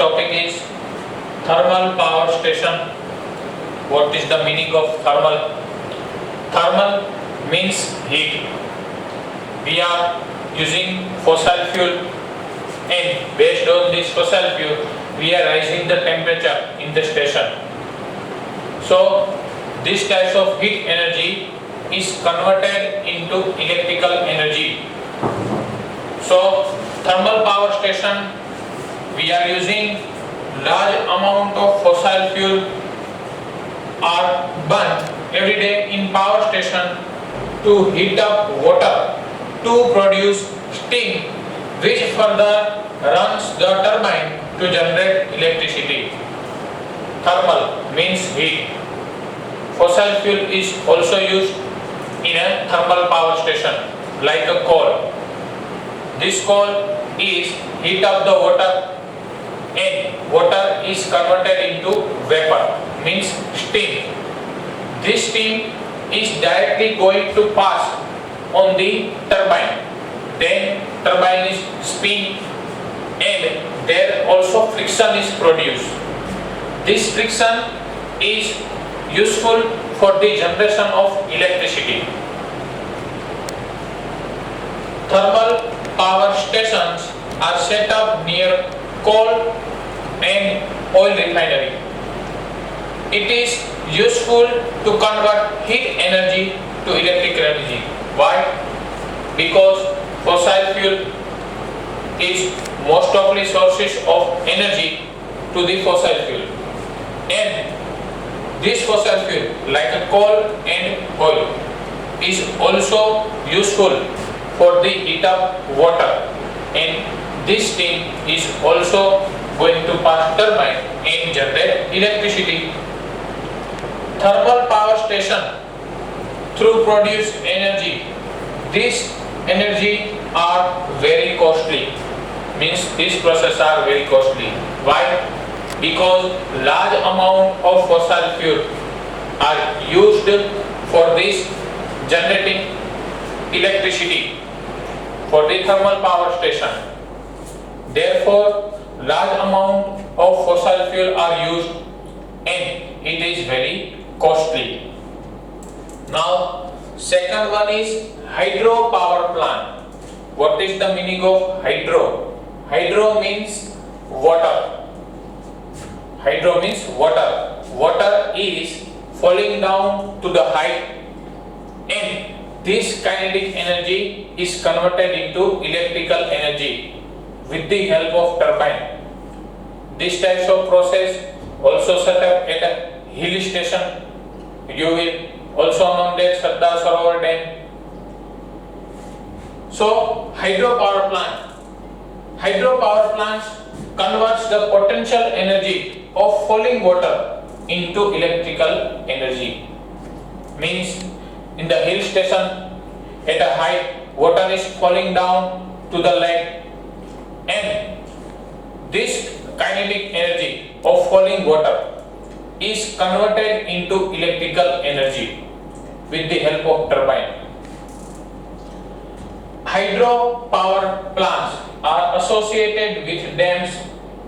topic is thermal power station. What is the meaning of thermal? Thermal means heat. We are using fossil fuel, and based on this fossil fuel, we are raising the temperature in the station. So, this type of heat energy is converted into electrical energy. So, thermal power station, we are using large amount of fossil fuel are burnt every day in power station to heat up water to produce steam, which further runs the turbine to generate electricity. Thermal means heat. Fossil fuel is also used in a thermal power station like a coal. This coal is heat up the water and water is converted into vapor, means steam. This steam is directly going to pass on the turbine. Then turbine is spin and there also friction is produced. This friction is useful for the generation of electricity. Thermal power stations are set up near coal and oil refinery. It is useful to convert heat energy to electrical energy. Why? Because fossil fuel is most of the sources of energy to the fossil fuel, and this fossil fuel like a coal and oil is also useful for the heat up water, and this steam is also going to pass turbine and generate electricity. Thermal power station through produce energy. This energy are very costly. Means this process are very costly. Why? Because large amount of fossil fuel are used for this generating electricity for the thermal power station. Therefore, large amount of fossil fuel are used and it is very costly. Now, second one is hydropower plant. What is the meaning of hydro? Hydro means water. Hydro means water. Water is falling down to the height, and this kinetic energy is converted into electrical energy with the help of turbine. This types of process also set up at a hill station. You will also know that Sardar Sarovar Dam. So, hydropower plant. Hydropower plants converts the potential energy of falling water into electrical energy. Means in the hill station at a height, water is falling down to the lake, and this kinetic energy of falling water is converted into electrical energy with the help of turbine. Hydropower plants are associated with dams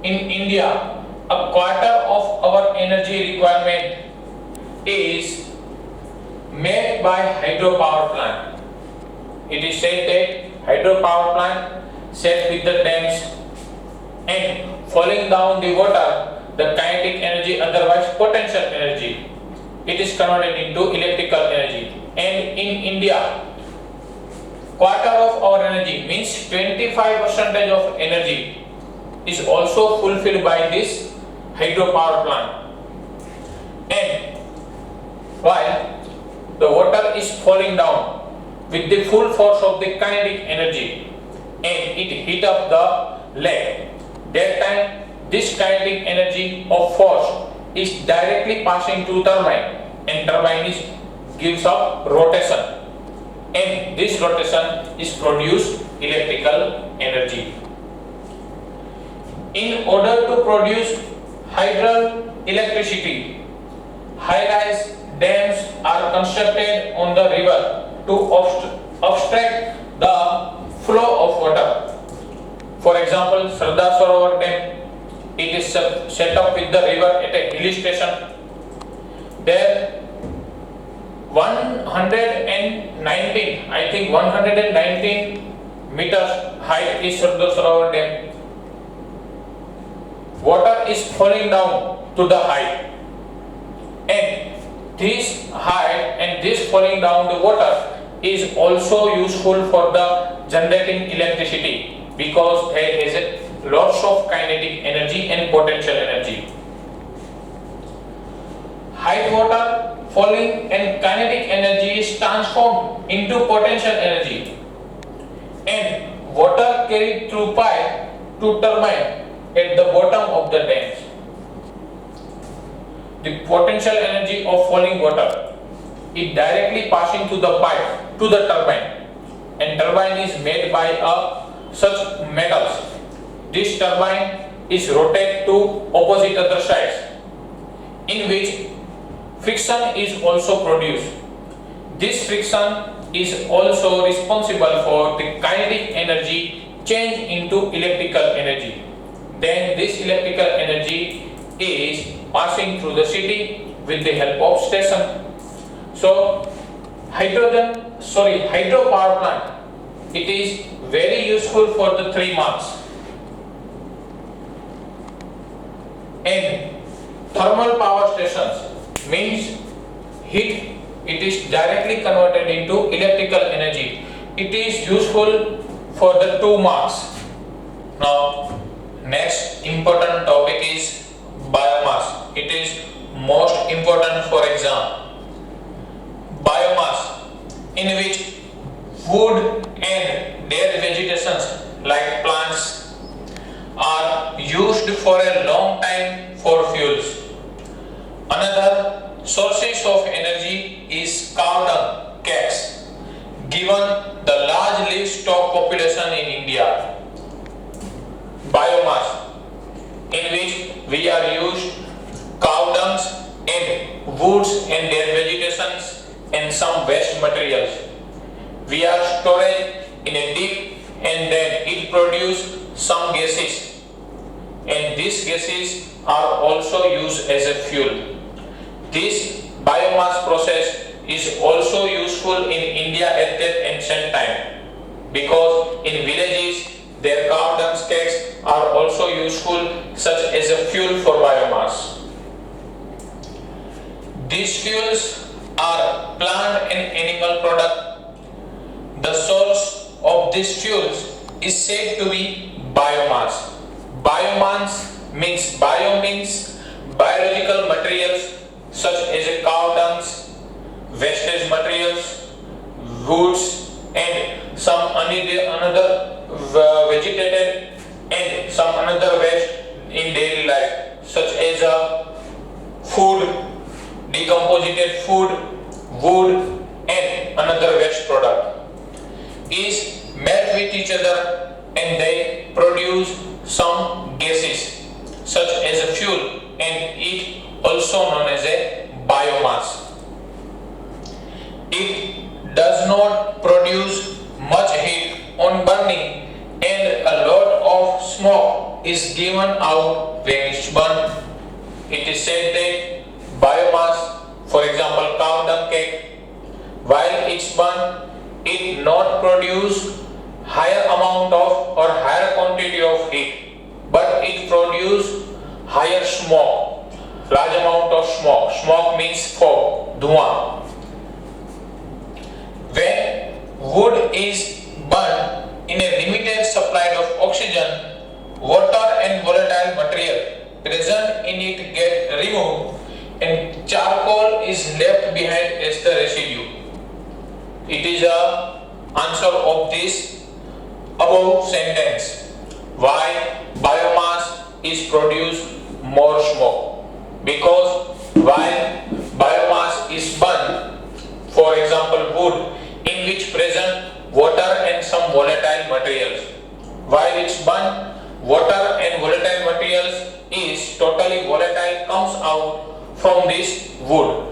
in India. A quarter of our energy requirement is made by hydropower plant. It is said that hydropower plant set with the dams and falling down the water, the kinetic energy, otherwise potential energy, it is converted into electrical energy. And in India, quarter of our energy means 25% of energy is also fulfilled by this hydropower plant. And while the water is falling down with the full force of the kinetic energy and it hit up the lake, that time this kinetic energy of force is directly passing to turbine, and turbine gives up rotation, and this rotation is produced electrical energy. In order to produce hydroelectricity, high-rise dams are constructed on the river to obstruct the flow of water. For example, Sardar Sarovar Dam, it is set up with the river at a hill station. There 119, I think 119 meters height is Sardar Dam. Water is falling down to the height, and this height and this falling down the water is also useful for the generating electricity, because there is a lots of kinetic energy and potential energy. High water falling and kinetic energy is transformed into potential energy, and water carried through pipe to turbine at the bottom of the dams. The potential energy of falling water is directly passing to the pipe to the turbine, and turbine is made by such metals. This turbine is rotated to opposite other sides, in which friction is also produced. This friction is also responsible for the kinetic energy change into electrical energy. Then this electrical energy is passing through the city with the help of station. So hydropower plant, it is very useful for the 3 months. And thermal power stations means heat, it is directly converted into electrical energy. It is useful for the 2 marks. Now next important topic is biomass. It is most important for exam. Biomass, in which wood and their vegetations like plants are used for a long time for fuels. Another sources of energy is cow dung cakes, given the large livestock population in India. Biomass, in which we are used cow dungs and woods and their vegetations and some waste materials. We are stored in a deep, and then it produces some gases, and these gases are also used as a fuel. This biomass process is also useful in India at that ancient time, because in villages their cow dung cakes are also useful such as a fuel for biomass. These fuels are plant and animal product. The source of these fuels is said to be biomass. Biomass means biological materials such as cow dungs, wastage materials, woods, and some another vegetated and some another waste in daily life, such as food, decomposed food, wood, and another waste product is melt with each other, and they produce some gases such as a fuel, and it also known as a biomass. It does not produce much heat on burning, and a lot of smoke is given out when it's burned. It is said that biomass, for example cow dung cake, while it's burned, it not produce higher amount of or higher quantity of heat, but it produce higher smoke, large amount of smoke. Smoke means fog, धुआं. When wood is burned in a limited supply of oxygen, water and volatile material present in it get removed, and charcoal is left behind as the residue. It is a answer of this above sentence. Why biomass is produced more smoke? Because while biomass is burned, for example wood, in which present water and some volatile materials, while it's burned, water and volatile materials is totally volatile comes out from this wood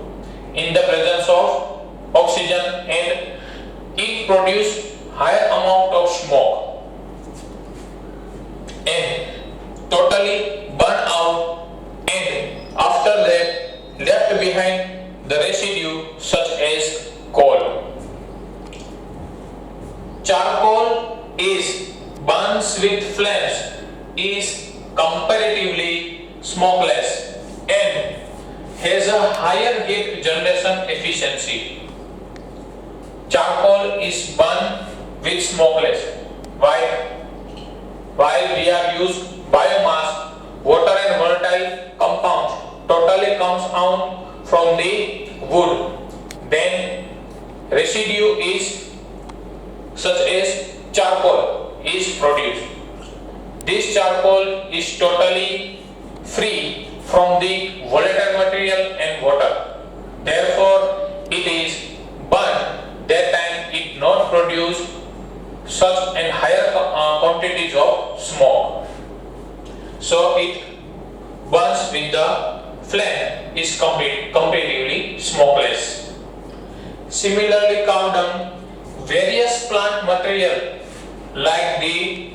in the presence of oxygen, and it produces higher amount of smoke and totally burn out charcoal is burns with flames is comparatively smokeless and has a higher heat generation efficiency. Charcoal is burned with smokeless. Why? While we are used biomass, water and volatile compounds totally comes out from the wood. Then residue is such as charcoal is produced. This charcoal is totally free from the volatile material and water. Therefore, it is burned. That time it not produce such and higher quantities of smoke. So it burns with the flame is comparatively smokeless. Similarly, carbon, various plant material like the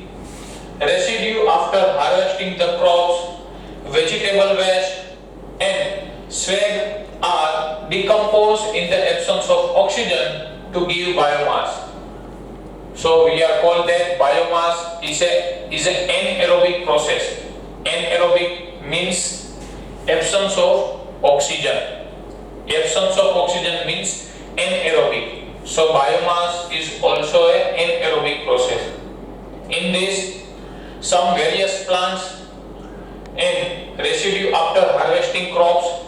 residue after harvesting the crops, vegetable waste and swag are decomposed in the absence of oxygen to give biomass. So we are called that biomass is an anaerobic process. Anaerobic means absence of oxygen. Absence of oxygen means anaerobic. So biomass is also an anaerobic process. In this, some various plants and residue after harvesting crops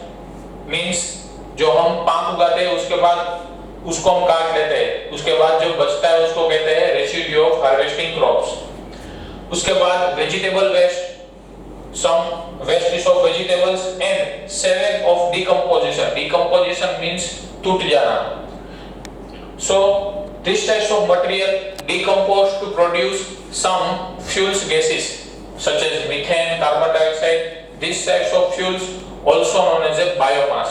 means जो हम पाक उगाते हैं उसके बाद उसको हम काट लेते हैं, उसके बाद जो बचता है उसको कहते हैं रेसिड्यू ऑफ हार्वेस्टिंग क्रॉप्स. उसके बाद vegetable waste, some wastes of vegetables and savage of decomposition. Decomposition means टूट जाना. So these types of material decompose to produce some fuels gases such as methane, carbon dioxide. These types of fuels also known as a biomass,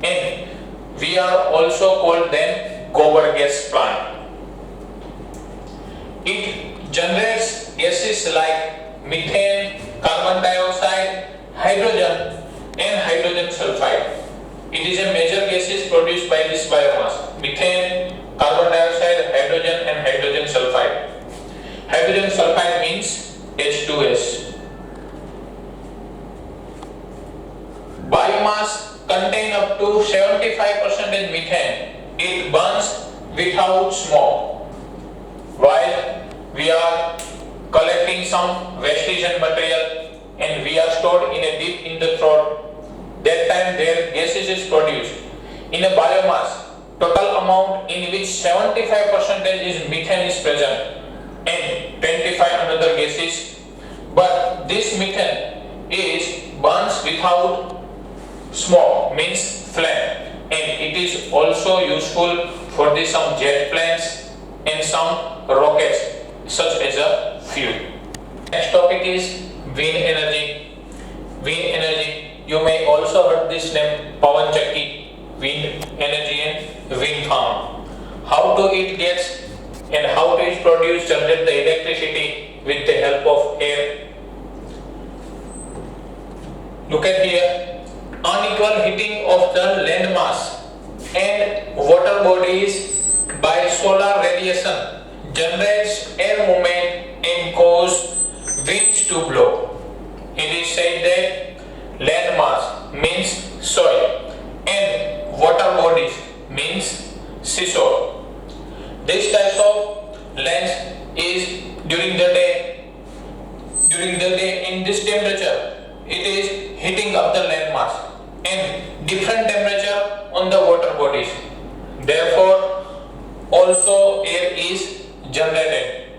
and we are also called them gobar gas plant. It generates gases like methane, carbon dioxide, hydrogen and hydrogen sulfide. It is a major gases produced by this biomass: methane, carbon dioxide, hydrogen and hydrogen sulfide. Hydrogen sulfide means H2S. Biomass contain up to 75% methane. It burns without smoke. While we are collecting some wastage and material and we are stored in a deep in the throat, that time their gases is produced. In a biomass, total amount in which 75% is methane is present and 25 another gases, but this methane is burns without smoke, means flame, and it is also useful for the some jet planes and some rockets such as a fuel. Next topic is wind energy. Wind energy, you may also heard this name Pawan Chakki, wind energy and wind farm. How do it gets and how it is produced, generate the electricity with the help of air? Look at here. Unequal heating of the land mass and water bodies by solar radiation generates air movement and cause winds to blow. It is said that land mass means soil and water bodies means seashore. This type of lands is during the day in this temperature it is heating up the land mass and different temperature on the water bodies. Therefore, also air is generated.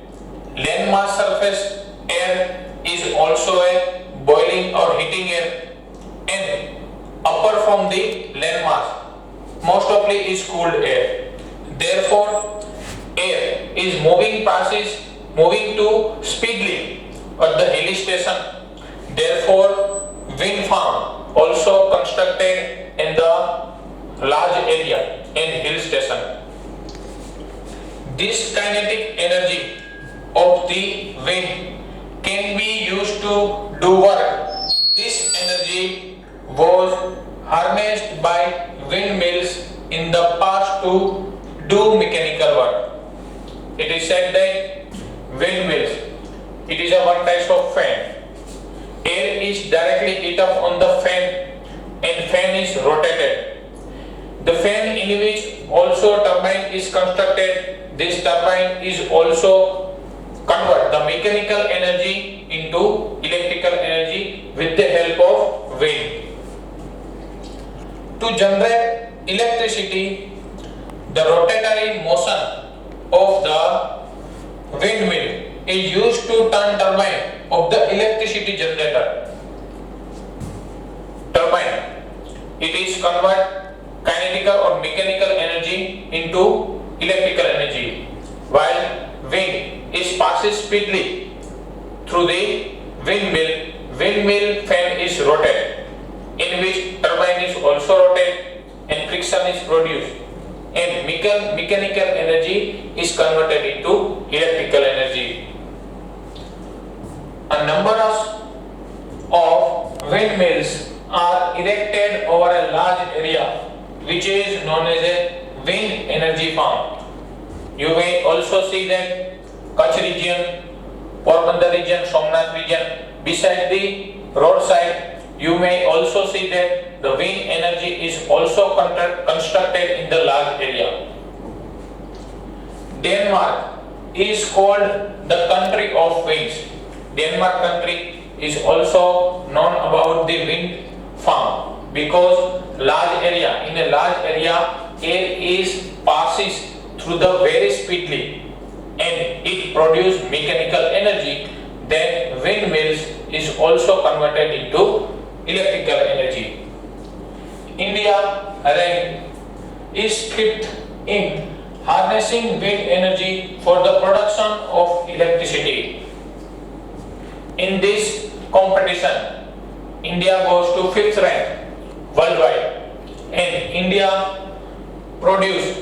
Land mass surface air is also a boiling or heating air, and upper from the land mass most of it is cooled air. Therefore, air is moving to speedily at the hill station. Therefore, wind farm also constructed in the large area in hill station. This kinetic energy of the wind can be used to do work. This energy was harnessed by windmills in the past to do mechanical work. A it is said that windmills, it is a one type of fan. Air is directly hit up on the fan and fan is rotated. The fan in which also turbine is constructed, this turbine is also convert the mechanical energy into electrical energy with the help of wind. To generate electricity, the rotatory motion of the windmill is used to turn turbine of the electricity generator. Turbine, it is convert kinetical or mechanical energy into electrical energy, while wind is passes speedily through the windmill. Windmill fan is rotated, in which turbine is also rotated and friction is produced, and mechanical energy is converted into electrical energy. A number of windmills are erected over a large area, which is known as a wind energy farm. You may also see that Kutch region, Porbandar region, Somnath region. Beside the roadside, you may also see that the wind energy is also constructed in the large area. Denmark is called the country of winds. Denmark country is also known about the wind farm because large area, in a large area, air is passes through the very speedily and it produces mechanical energy. Then windmills is also converted into electrical energy. India is fifth in harnessing wind energy for the production of electricity. In this competition, India goes to 5th rank worldwide, and India produce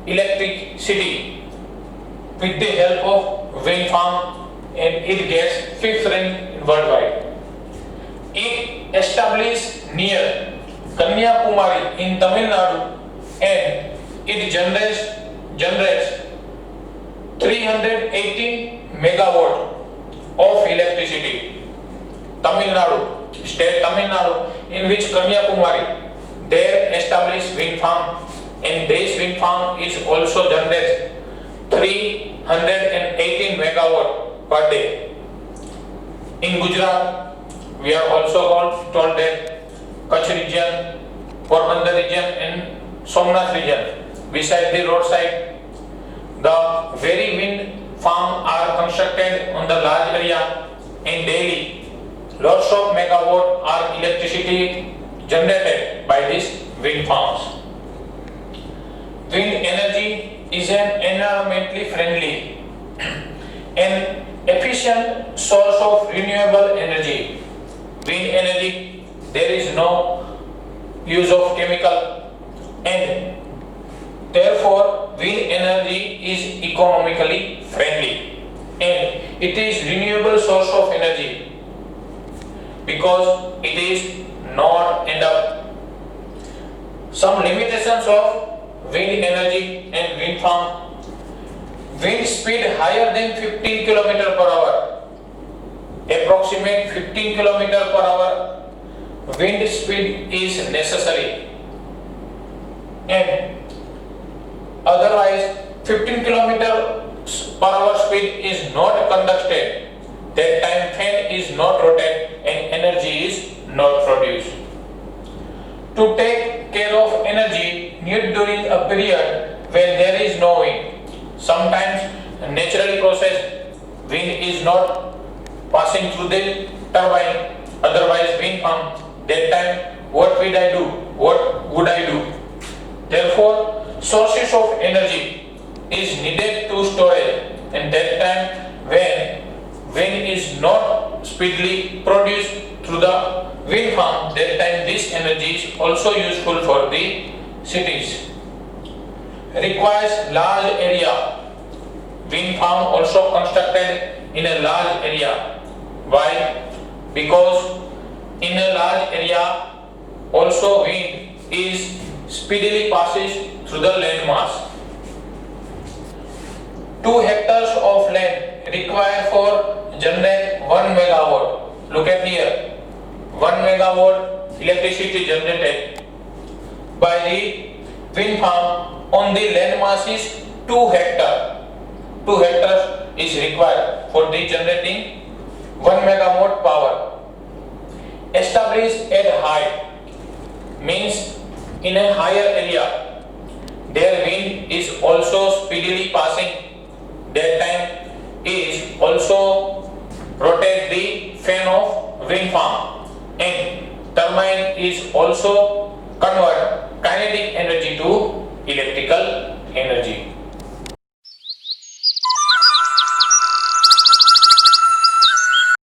electricity with the help of wind farm, and it gets 5th rank worldwide. It established near Kanyakumari in Tamil Nadu, and it generates 318 megawatt of electricity. Tamil Nadu, state Tamil Nadu, in which Kanyakumari, there established wind farm, and this wind farm is also generates 318 megawatt per day. In Gujarat, we are also told that Kutch region, Porbandar region and Somnath region, beside the roadside, the very wind farm are constructed on the large area, and daily lots of megawatt are electricity generated by these wind farms. Wind energy is an environmentally friendly and efficient source of renewable energy. Wind energy, there is no use of chemical, and therefore wind energy is economically friendly and it is renewable source of energy because it is not end up. Some limitations of wind energy and wind farm: wind speed higher than 15 km per hour, approximate 15 km per hour wind speed is necessary, and otherwise 15 km per hour speed is not conducted. That time fan is not rotated and energy is not produced. To take care of energy needed during a period when there is no wind, sometimes naturally processed wind is not passing through the turbine, otherwise wind farm. That time what would I do? What would I do? Therefore, sources of energy is needed to storage, and that time when wind is not speedily produced through the wind farm, that time this energy is also useful for the cities. Requires large area. Wind farm also constructed in a large area. Why? Because in a large area also wind is speedily passes through the land mass. 2 hectares of land required for generate 1 megawatt. Look at here, 1 megawatt electricity generated by the wind farm on the land mass is 2 hectare. 2 hectares is required for the generating 1 megawatt power. Established at height means in a higher area. Their wind is also speedily passing. That time is also rotate the fan of wind farm, and turbine is also convert kinetic energy to electrical energy.